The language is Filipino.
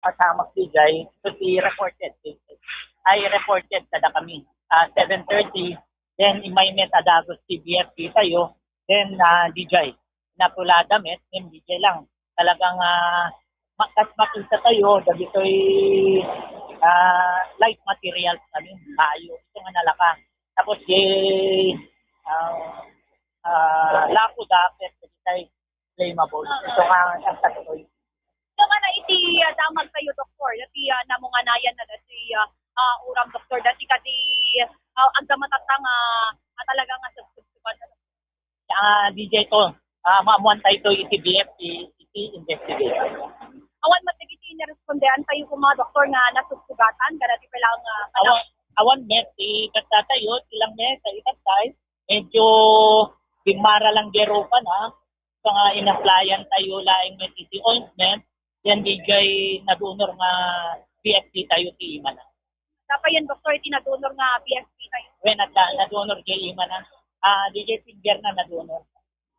Kasamak DJ, so reported cases. I reported kada kami 7:30, then may metadagos CBFP tayo, then DJ napula damit, then DJ lang. Talagang makas makita tayo, dagitoy light materials kami, kayo, ito nga nalaka. Tapos uh, lako dapat, dagitoy flammable. Ito nga ang tatoy. So nga na iti damag kayo doktor, dati namunganayan na dati uram doktor, dati kadi ang gamatatang talaga nga subsuban na. DJ to, maamuan tayo to iti BFP, iti investigation. Awan matigiti nirespondean tayo kung mga doktor nga nasugsugatan, dati pa lang awan met, ikata tayo, ilang met, itatay, medyo bimara lang gero pa na, so nga in-applyan tayo laing met iti ointment, yan DJ nadunor nga BFP tayo ti ima na. Dapat yan doktor iti nadunor nga BFP tayo. When nadunor ti ima na, DJ finger na nadunor.